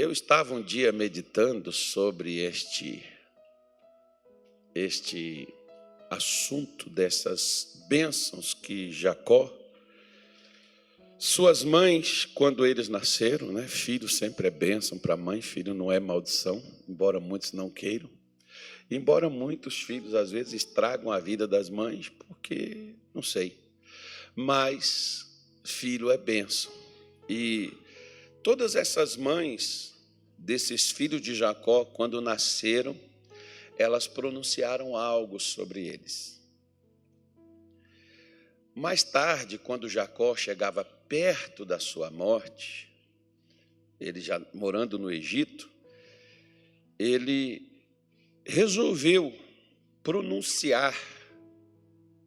Eu estava um dia meditando sobre este assunto dessas bênçãos que Jacó, suas mães, quando eles nasceram, né? Filho sempre é bênção para a mãe, filho não é maldição, embora muitos não queiram. Embora muitos filhos, às vezes, estragam a vida das mães, porque, não sei, mas filho é bênção. E todas essas mães desses filhos de Jacó, quando nasceram, elas pronunciaram algo sobre eles. Mais tarde, quando Jacó chegava perto da sua morte, ele já morando no Egito, ele resolveu pronunciar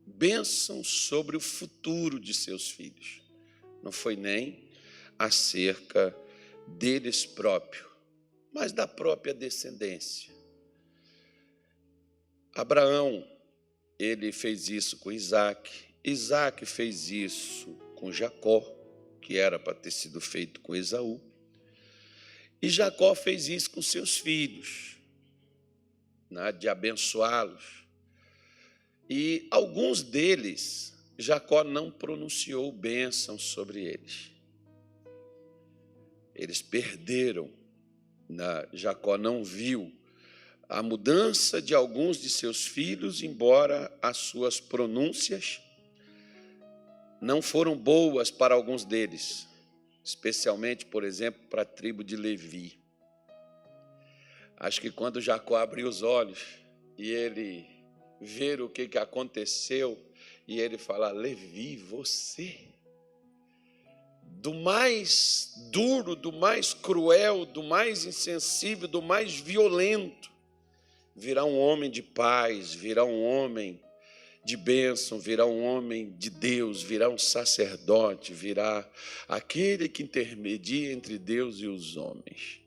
bênçãos sobre o futuro de seus filhos. Não foi nem acerca deles próprios, mas da própria descendência. Abraão, ele fez isso com Isaac. Isaac fez isso com Jacó, que era para ter sido feito com Esaú. E Jacó fez isso com seus filhos, né, de abençoá-los. E alguns deles, Jacó não pronunciou bênção sobre eles. Eles perderam. Jacó não viu a mudança de alguns de seus filhos, embora as suas pronúncias não foram boas para alguns deles, especialmente, por exemplo, para a tribo de Levi. Acho que quando Jacó abriu os olhos e ele ver o que aconteceu, e ele fala: Levi, você, do mais duro, do mais cruel, do mais insensível, do mais violento, virá um homem de paz, virá um homem de bênção, virá um homem de Deus, virá um sacerdote, virá aquele que intermedia entre Deus e os homens.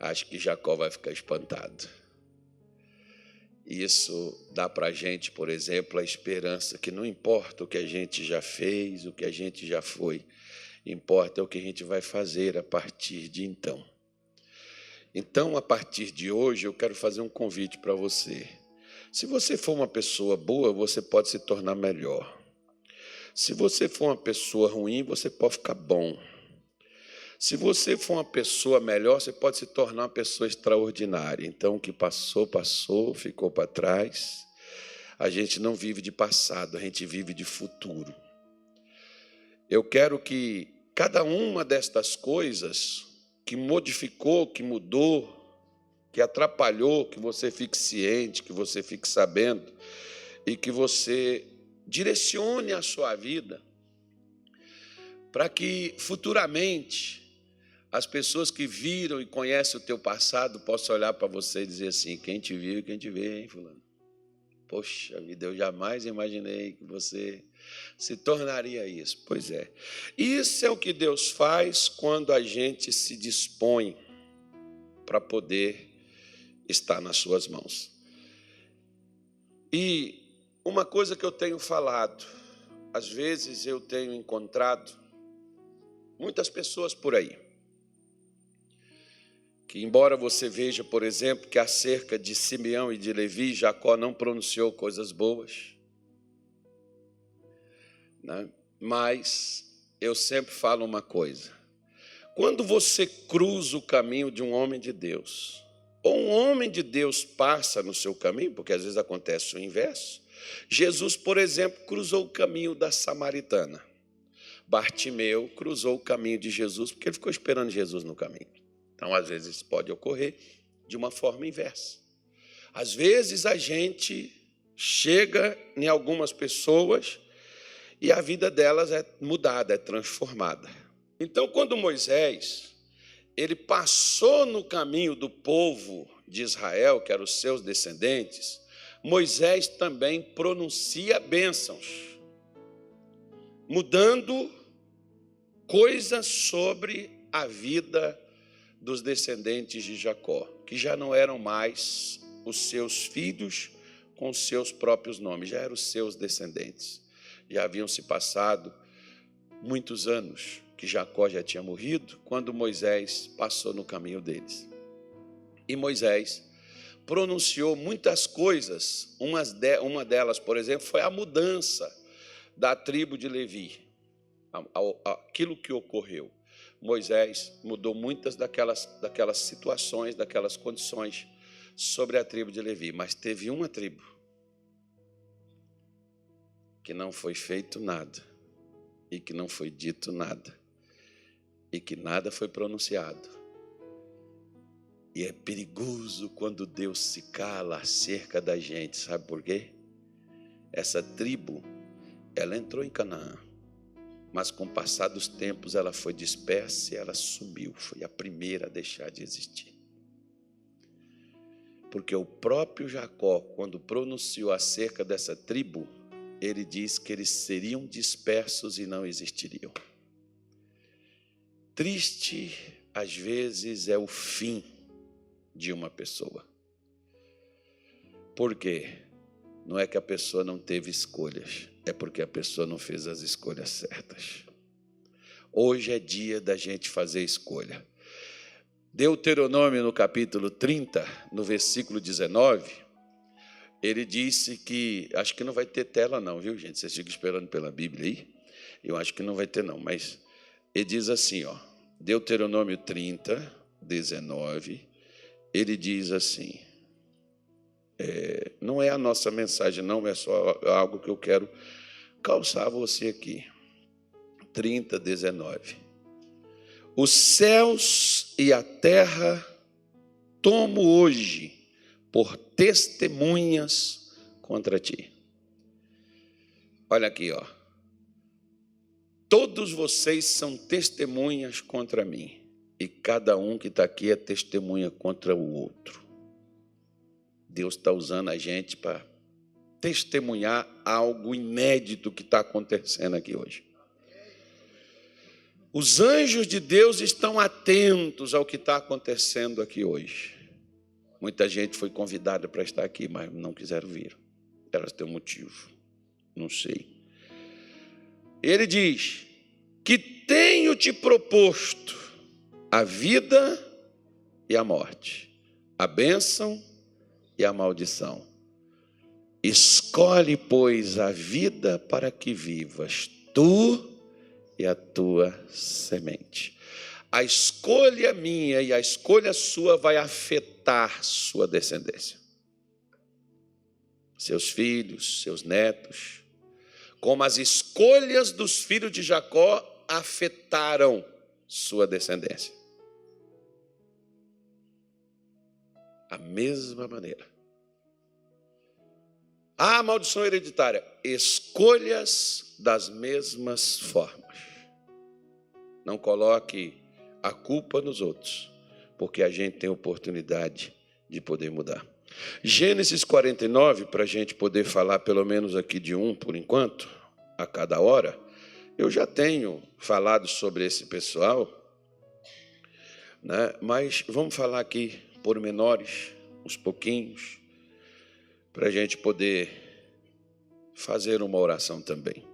Acho que Jacó vai ficar espantado. Isso dá para a gente, por exemplo, a esperança que não importa o que a gente já fez, o que a gente já foi, importa o que a gente vai fazer a partir de então. Então, a partir de hoje, eu quero fazer um convite para você. Se você for uma pessoa boa, você pode se tornar melhor. Se você for uma pessoa ruim, você pode ficar bom. Se você for uma pessoa melhor, você pode se tornar uma pessoa extraordinária. Então, o que passou, passou, ficou para trás. A gente não vive de passado, a gente vive de futuro. Eu quero que cada uma destas coisas que modificou, que mudou, que atrapalhou, que você fique ciente, que você fique sabendo e que você direcione a sua vida para que futuramente as pessoas que viram e conhecem o teu passado possam olhar para você e dizer assim: quem te viu e quem te vê, hein, fulano? Poxa vida, eu jamais imaginei que você se tornaria isso. Pois é. Isso é o que Deus faz quando a gente se dispõe para poder estar nas suas mãos. E uma coisa que eu tenho falado, às vezes eu tenho encontrado muitas pessoas por aí, que embora você veja, por exemplo, que acerca de Simeão e de Levi, Jacó não pronunciou coisas boas, né? Mas eu sempre falo uma coisa: quando você cruza o caminho de um homem de Deus, ou um homem de Deus passa no seu caminho, porque às vezes acontece o inverso. Jesus, por exemplo, cruzou o caminho da samaritana. Bartimeu cruzou o caminho de Jesus, porque ele ficou esperando Jesus no caminho. Então, às vezes, pode ocorrer de uma forma inversa. Às vezes, a gente chega em algumas pessoas e a vida delas é mudada, é transformada. Então, quando Moisés ele passou no caminho do povo de Israel, que eram os seus descendentes, Moisés também pronuncia bênçãos, mudando coisas sobre a vida dos descendentes de Jacó, que já não eram mais os seus filhos com os seus próprios nomes, já eram os seus descendentes. Já haviam se passado muitos anos, que Jacó já tinha morrido, quando Moisés passou no caminho deles. E Moisés pronunciou muitas coisas, uma delas, por exemplo, foi a mudança da tribo de Levi, aquilo que ocorreu. Moisés mudou muitas daquelas situações, daquelas condições sobre a tribo de Levi, mas teve uma tribo que não foi feito nada, e que não foi dito nada, e que nada foi pronunciado. E é perigoso quando Deus se cala acerca da gente, sabe por quê? Essa tribo, ela entrou em Canaã, mas com o passar dos tempos ela foi dispersa e ela sumiu, foi a primeira a deixar de existir. Porque o próprio Jacó, quando pronunciou acerca dessa tribo, ele diz que eles seriam dispersos e não existiriam. Triste, às vezes, é o fim de uma pessoa. Por quê? Não é que a pessoa não teve escolhas, é porque a pessoa não fez as escolhas certas. Hoje é dia da gente fazer escolha. Deuteronômio, no capítulo 30, no versículo 19, ele disse que, acho que não vai ter tela não, viu, gente? Vocês ficam esperando pela Bíblia aí? Eu acho que não vai ter não, mas ele diz assim, ó, Deuteronômio 30, 19, ele diz assim, não é a nossa mensagem não, é só algo que eu quero calçar você aqui. 30, 19. Os céus e a terra tomo hoje por testemunhas contra ti. Olha aqui, ó. Todos vocês são testemunhas contra mim, e cada um que está aqui é testemunha contra o outro. Deus está usando a gente para testemunhar algo inédito que está acontecendo aqui hoje. Os anjos de Deus estão atentos ao que está acontecendo aqui hoje. Muita gente foi convidada para estar aqui, mas não quiseram vir. Elas têm um motivo, não sei. Ele diz que tenho te proposto a vida e a morte, a bênção e a maldição. Escolhe, pois, a vida para que vivas, tu e a tua semente. A escolha minha e a escolha sua vai afetar sua descendência. Seus filhos, seus netos, como as escolhas dos filhos de Jacó afetaram sua descendência. A mesma maneira. A maldição hereditária, escolhas das mesmas formas. Não coloque a culpa nos outros, porque a gente tem oportunidade de poder mudar. Gênesis 49, para a gente poder falar pelo menos aqui de um por enquanto, a cada hora, eu já tenho falado sobre esse pessoal, né? Mas vamos falar aqui pormenores, uns pouquinhos, para a gente poder fazer uma oração também.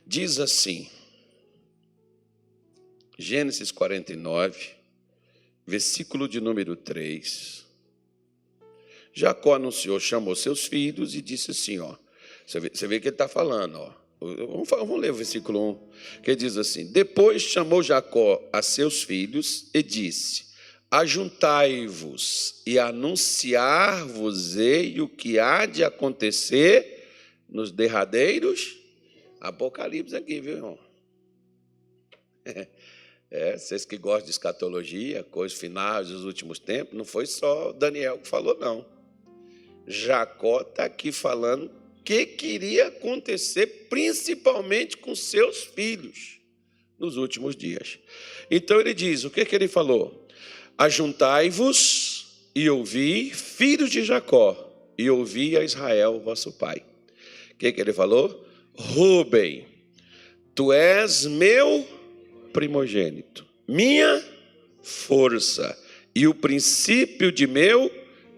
Diz assim, Gênesis 49, versículo de número 3. Jacó anunciou, chamou seus filhos e disse assim, ó, você vê que ele está falando, ó. Vamos ler o versículo 1, que diz assim, depois chamou Jacó a seus filhos e disse, ajuntai-vos e anunciar-vos-ei o que há de acontecer nos derradeiros Apocalipse aqui, viu, irmão? Vocês que gostam de escatologia, coisas finais dos últimos tempos, não foi só Daniel que falou, não. Jacó está aqui falando o que queria acontecer, principalmente com seus filhos, nos últimos dias. Então ele diz, o que ele falou? Ajuntai-vos e ouvi, filhos de Jacó, e ouvi a Israel, vosso pai. O que ele falou? Rúben, tu és meu primogênito, minha força e o princípio de meu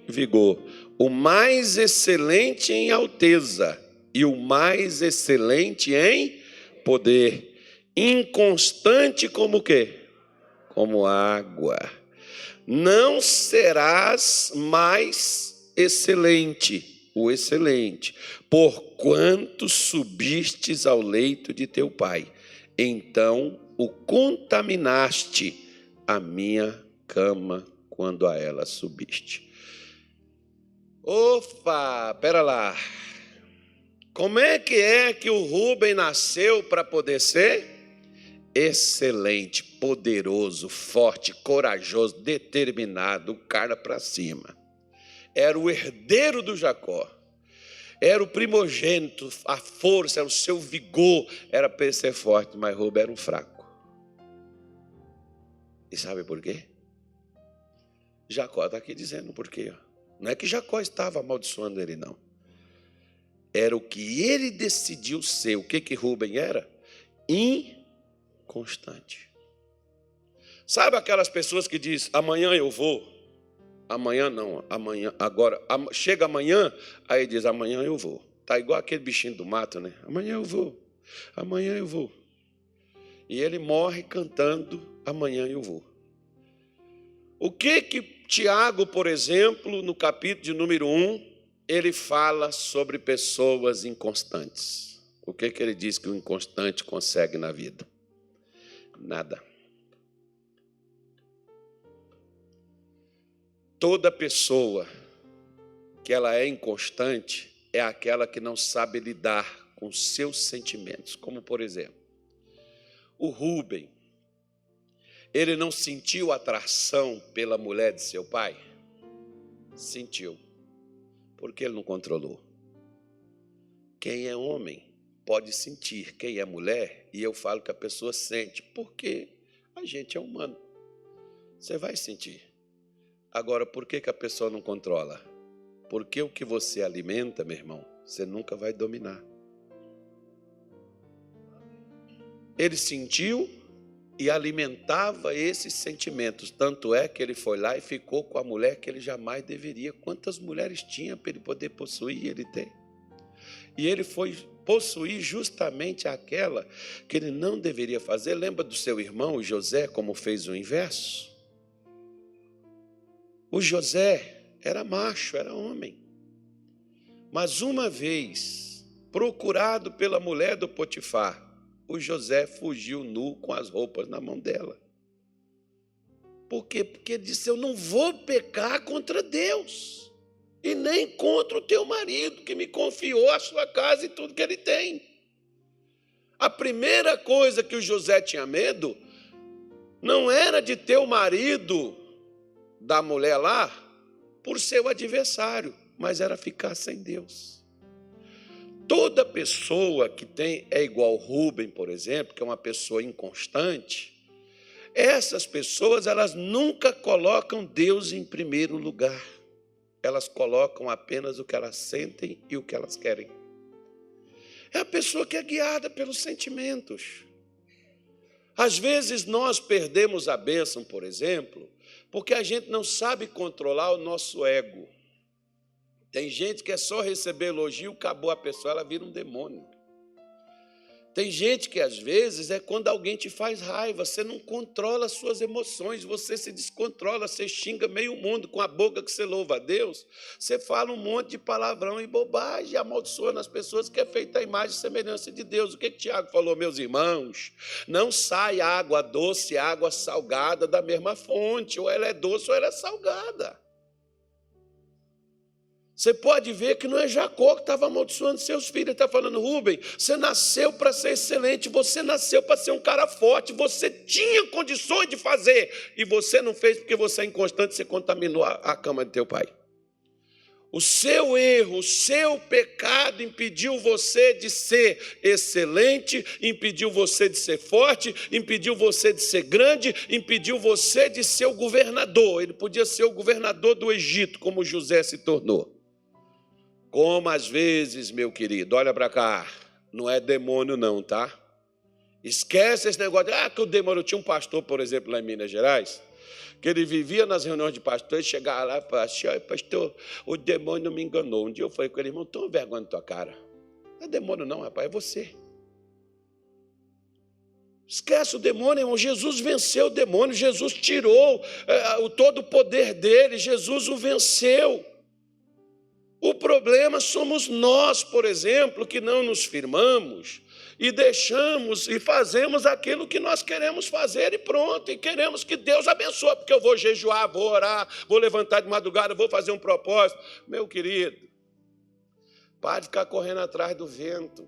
vigor, o mais excelente em alteza e o mais excelente em poder, inconstante como o quê? Como água. Não serás mais excelente, o excelente, porquanto subistes ao leito de teu pai. Então o contaminaste a minha cama quando a ela subiste. Opa, pera lá. Como é que o Rubem nasceu para poder ser excelente, poderoso, forte, corajoso, determinado, o cara para cima? Era o herdeiro do Jacó. Era o primogênito, a força, era o seu vigor, era para ele ser forte, mas Rubem era um fraco. E sabe por quê? Jacó está aqui dizendo por quê. Não é que Jacó estava amaldiçoando ele, não. Era o que ele decidiu ser. O que Rubem era? Inconstante. Sabe aquelas pessoas que dizem, amanhã eu vou? Amanhã não, amanhã, agora, chega amanhã, aí diz, amanhã eu vou. Está igual aquele bichinho do mato, né? Amanhã eu vou, amanhã eu vou. E ele morre cantando, amanhã eu vou. O que Tiago, por exemplo, no capítulo de número 1, ele fala sobre pessoas inconstantes. O que ele diz que o inconstante consegue na vida? Nada. Toda pessoa que ela é inconstante é aquela que não sabe lidar com seus sentimentos. Como, por exemplo, o Rubem, ele não sentiu atração pela mulher de seu pai? Sentiu. Porque ele não controlou. Quem é homem pode sentir, quem é mulher, e eu falo que a pessoa sente, porque a gente é humano. Você vai sentir. Agora, por que a pessoa não controla? Porque o que você alimenta, meu irmão, você nunca vai dominar. Ele sentiu e alimentava esses sentimentos. Tanto é que ele foi lá e ficou com a mulher que ele jamais deveria. Quantas mulheres tinha para ele poder possuir? Ele tem. E ele foi possuir justamente aquela que ele não deveria fazer. Lembra do seu irmão, José, como fez o inverso? O José era macho, era homem. Mas uma vez, procurado pela mulher do Potifar, o José fugiu nu com as roupas na mão dela. Por quê? Porque ele disse, eu não vou pecar contra Deus. E nem contra o teu marido, que me confiou a sua casa e tudo que ele tem. A primeira coisa que o José tinha medo, não era de ter o marido da mulher lá, por ser o adversário, mas era ficar sem Deus. Toda pessoa que é igual Rubem, por exemplo, que é uma pessoa inconstante, essas pessoas, elas nunca colocam Deus em primeiro lugar. Elas colocam apenas o que elas sentem e o que elas querem. É a pessoa que é guiada pelos sentimentos. Às vezes nós perdemos a bênção, por exemplo, porque a gente não sabe controlar o nosso ego. Tem gente que é só receber elogio, acabou a pessoa, ela vira um demônio. Tem gente que, às vezes, é quando alguém te faz raiva, você não controla as suas emoções, você se descontrola, você xinga meio mundo com a boca que você louva a Deus, você fala um monte de palavrão e bobagem, amaldiçoa nas pessoas que é feita a imagem e semelhança de Deus. O que Tiago falou, meus irmãos? Não sai água doce e água salgada da mesma fonte, ou ela é doce ou ela é salgada. Você pode ver que não é Jacó que estava amaldiçoando seus filhos. Ele está falando, Rubem, você nasceu para ser excelente, você nasceu para ser um cara forte, você tinha condições de fazer, e você não fez porque você é inconstante, você contaminou a cama de teu pai. O seu erro, o seu pecado impediu você de ser excelente, impediu você de ser forte, impediu você de ser grande, impediu você de ser o governador. Ele podia ser o governador do Egito, como José se tornou. Como às vezes, meu querido, olha para cá, não é demônio não, tá? Esquece esse negócio que o demônio... Tinha um pastor, por exemplo, lá em Minas Gerais, que ele vivia nas reuniões de pastores, chegava lá e falava assim, pastor, o demônio me enganou. Um dia eu falei com ele, irmão, toma vergonha na tua cara. Não é demônio não, rapaz, é você. Esquece o demônio, irmão. Jesus venceu o demônio, Jesus tirou todo o poder dele, Jesus o venceu. O problema somos nós, por exemplo, que não nos firmamos e deixamos e fazemos aquilo que nós queremos fazer e pronto, e queremos que Deus abençoe, porque eu vou jejuar, vou orar, vou levantar de madrugada, vou fazer um propósito. Meu querido, pare de ficar correndo atrás do vento.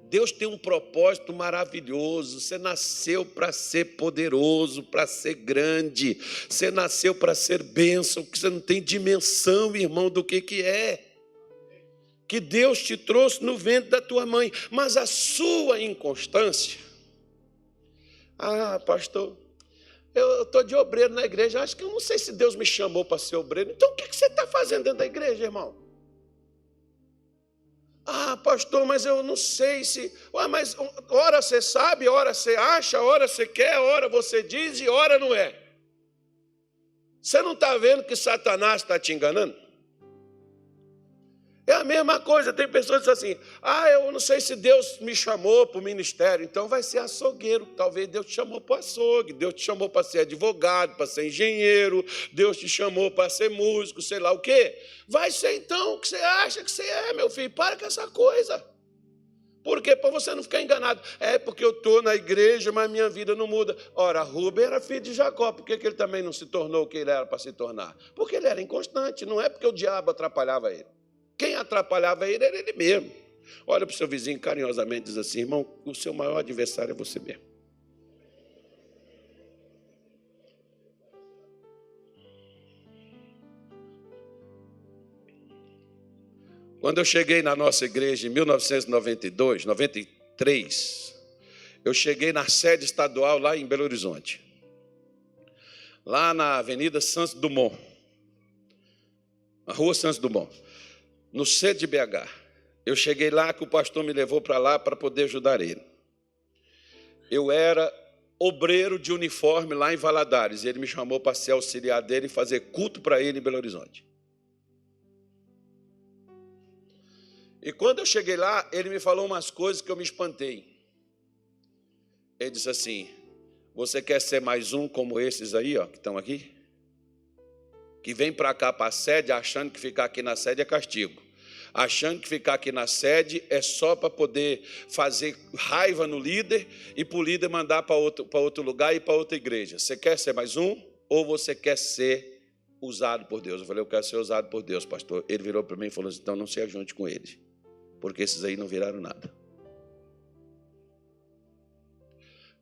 Deus tem um propósito maravilhoso. Você nasceu para ser poderoso, para ser grande. Você nasceu para ser bênção, que você não tem dimensão, irmão, do que é. Que Deus te trouxe no ventre da tua mãe. Mas a sua inconstância... Ah, pastor, eu estou de obreiro na igreja. Acho que eu não sei se Deus me chamou para ser obreiro. Então o que você está fazendo dentro da igreja, irmão? Ah, pastor, mas eu não sei se... mas ora você sabe, ora você acha, ora você quer, ora você diz e ora não é. Você não está vendo que Satanás está te enganando? É a mesma coisa, tem pessoas que dizem assim, eu não sei se Deus me chamou para o ministério, então vai ser açougueiro. Talvez Deus te chamou para o açougue, Deus te chamou para ser advogado, para ser engenheiro, Deus te chamou para ser músico, sei lá o quê. Vai ser então o que você acha que você é, meu filho. Para com essa coisa. Por quê? Para você não ficar enganado. É porque eu estou na igreja, mas minha vida não muda. Ora, Rubem era filho de Jacó. Por que ele também não se tornou o que ele era para se tornar? Porque ele era inconstante, não é porque o diabo atrapalhava ele. Quem atrapalhava ele era ele mesmo. Olha para o seu vizinho carinhosamente e diz assim, irmão, o seu maior adversário é você mesmo. Quando eu cheguei na nossa igreja em 1992, 93, eu cheguei na sede estadual lá em Belo Horizonte. Lá na Avenida Santos Dumont. Na Rua Santos Dumont. No centro de BH. Eu cheguei lá que o pastor me levou para lá para poder ajudar ele. Eu era obreiro de uniforme lá em Valadares. Ele me chamou para ser auxiliar dele e fazer culto para ele em Belo Horizonte. E quando eu cheguei lá, ele me falou umas coisas que eu me espantei. Ele disse assim, você quer ser mais um como esses aí, ó, que estão aqui? Que vem para cá para a sede achando que ficar aqui na sede é castigo. Achando que ficar aqui na sede é só para poder fazer raiva no líder e para o líder mandar para outro lugar e para outra igreja. Você quer ser mais um ou você quer ser usado por Deus? Eu falei, eu quero ser usado por Deus, pastor. Ele virou para mim e falou assim, então não se ajunte com eles, porque esses aí não viraram nada.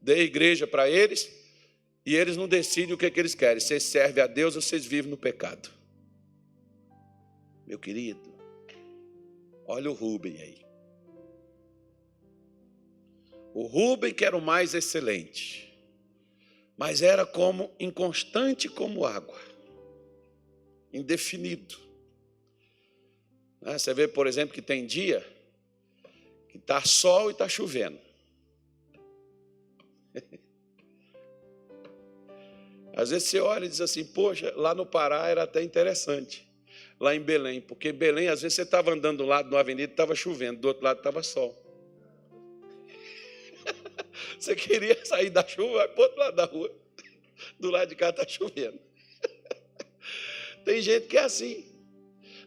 Dei igreja para eles e eles não decidem o que eles querem. Vocês servem a Deus ou vocês vivem no pecado? Meu querido, olha o Rubem aí. O Rubem que era o mais excelente, mas era como inconstante como água, indefinido. Você vê, por exemplo, que tem dia que está sol e está chovendo. Às vezes você olha e diz assim, poxa, lá no Pará era até interessante. Lá em Belém, porque Belém, às vezes você estava andando do lado de uma avenida e estava chovendo, do outro lado estava sol. Você queria sair da chuva, vai para o outro lado da rua. Do lado de cá está chovendo. Tem gente que é assim.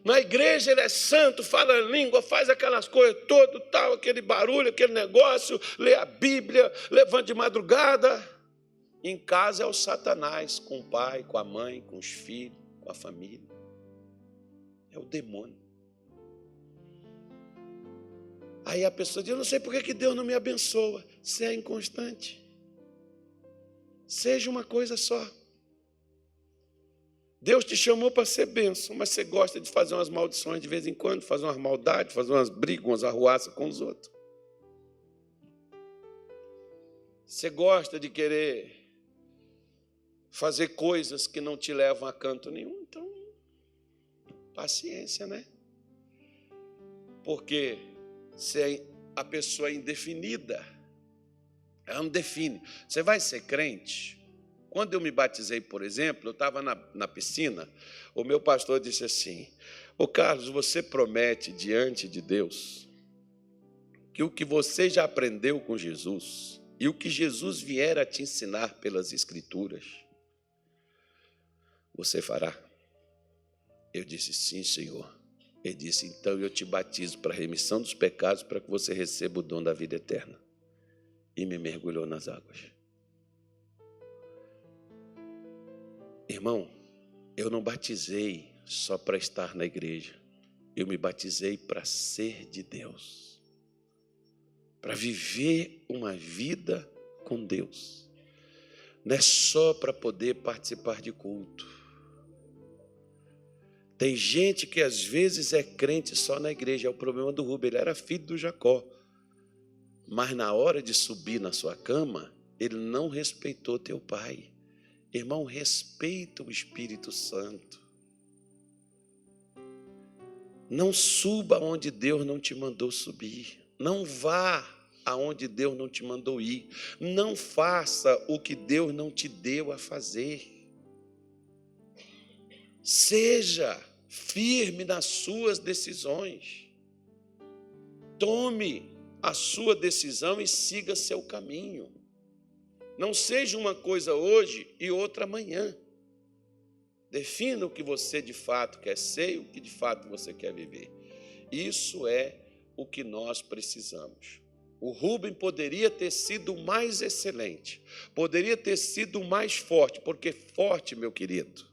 Na igreja ele é santo, fala língua, faz aquelas coisas todas, tal, aquele barulho, aquele negócio, lê a Bíblia, levanta de madrugada. Em casa é o Satanás, com o pai, com a mãe, com os filhos, com a família. É o demônio. Aí a pessoa diz, eu não sei por que Deus não me abençoa. Você é inconstante. Seja uma coisa só. Deus te chamou para ser bênção, mas você gosta de fazer umas maldições de vez em quando, fazer umas maldades, fazer umas brigas, umas arruaças com os outros. Você gosta de querer fazer coisas que não te levam a canto nenhum, então, paciência, né? Porque se a pessoa é indefinida, ela não define. Você vai ser crente? Quando eu me batizei, por exemplo, eu estava na piscina, o meu pastor disse assim, ô Carlos, você promete diante de Deus que o que você já aprendeu com Jesus e o que Jesus vier a te ensinar pelas Escrituras, você fará? Eu disse, sim, Senhor. Ele disse, então eu te batizo para a remissão dos pecados, para que você receba o dom da vida eterna. E me mergulhou nas águas. Irmão, eu não batizei só para estar na igreja. Eu me batizei para ser de Deus. Para viver uma vida com Deus. Não é só para poder participar de culto. Tem gente que às vezes é crente só na igreja. É o problema do Rubem. Ele era filho do Jacó. Mas na hora de subir na sua cama, ele não respeitou teu pai. Irmão, respeita o Espírito Santo. Não suba onde Deus não te mandou subir. Não vá aonde Deus não te mandou ir. Não faça o que Deus não te deu a fazer. Seja firme nas suas decisões. Tome a sua decisão e siga seu caminho. Não seja uma coisa hoje e outra amanhã. Defina o que você de fato quer ser e o que de fato você quer viver. Isso é o que nós precisamos. O Rubem poderia ter sido mais excelente, poderia ter sido mais forte, porque forte, meu querido,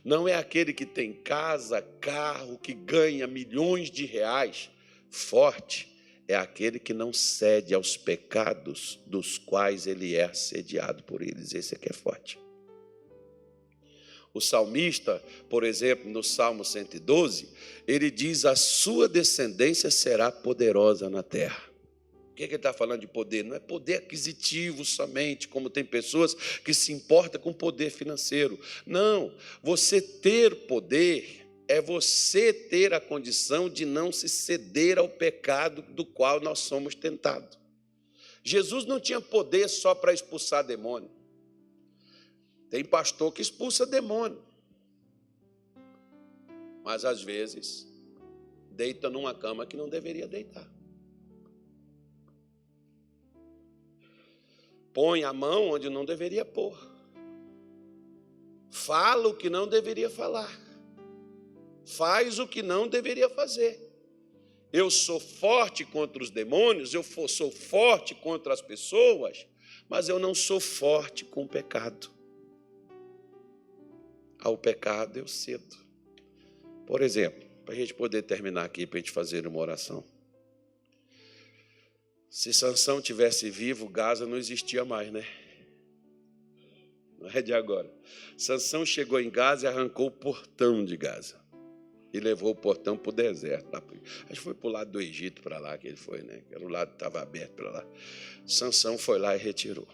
não é aquele que tem casa, carro, que ganha milhões de reais. Forte é aquele que não cede aos pecados dos quais ele é assediado por eles. Esse aqui é forte. O salmista, por exemplo, no Salmo 112, ele diz, a sua descendência será poderosa na terra. O que ele está falando de poder? Não é poder aquisitivo somente, como tem pessoas que se importam com poder financeiro. Não, você ter poder é você ter a condição de não se ceder ao pecado do qual nós somos tentados. Jesus não tinha poder só para expulsar demônio. Tem pastor que expulsa demônio. Mas, às vezes, deita numa cama que não deveria deitar. Põe a mão onde não deveria pôr. Fala o que não deveria falar. Faz o que não deveria fazer. Eu sou forte contra os demônios, eu sou forte contra as pessoas, mas eu não sou forte com o pecado. Ao pecado eu cedo. Por exemplo, para a gente poder terminar aqui, para a gente fazer uma oração. Se Sansão tivesse vivo, Gaza não existia mais, né? Não é de agora. Sansão chegou em Gaza e arrancou o portão de Gaza. E levou o portão para o deserto. Acho que foi para o lado do Egito, para lá que ele foi, né? Era o lado que estava aberto para lá. Sansão foi lá e retirou.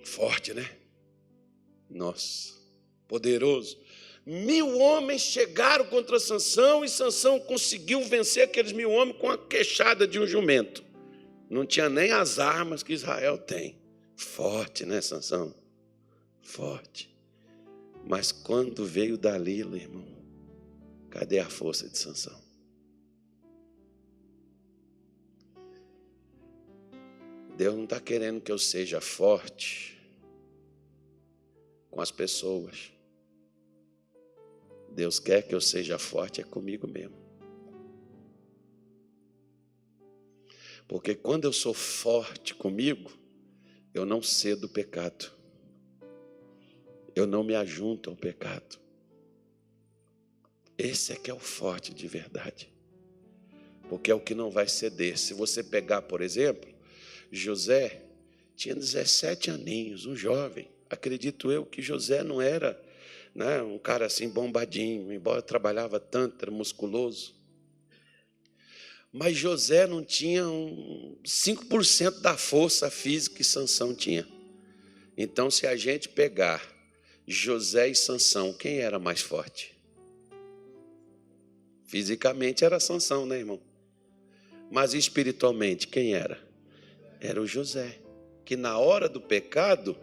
Forte, né? Nossa, poderoso. 1000 homens chegaram contra Sansão e Sansão conseguiu vencer aqueles 1000 homens com a queixada de um jumento. Não tinha nem as armas que Israel tem. Forte, né, Sansão? Forte. Mas quando veio Dalila, irmão, cadê a força de Sansão? Deus não está querendo que eu seja forte com as pessoas. Deus quer que eu seja forte comigo mesmo. Porque quando eu sou forte comigo, eu não cedo o pecado. Eu não me ajunto ao pecado. Esse é que é o forte de verdade. Porque é o que não vai ceder. Se você pegar, por exemplo, José tinha 17 aninhos, um jovem. Acredito eu que José não era, né, um cara assim bombadinho, embora trabalhava tanto, era musculoso. Mas José não tinha 5% da força física que Sansão tinha. Então, se a gente pegar José e Sansão, quem era mais forte? Fisicamente era Sansão, né, irmão? Mas espiritualmente, quem era? Era o José, que na hora do pecado,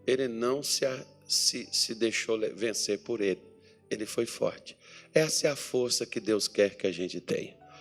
ele não se deixou vencer por ele. Ele foi forte. Essa é a força que Deus quer que a gente tenha.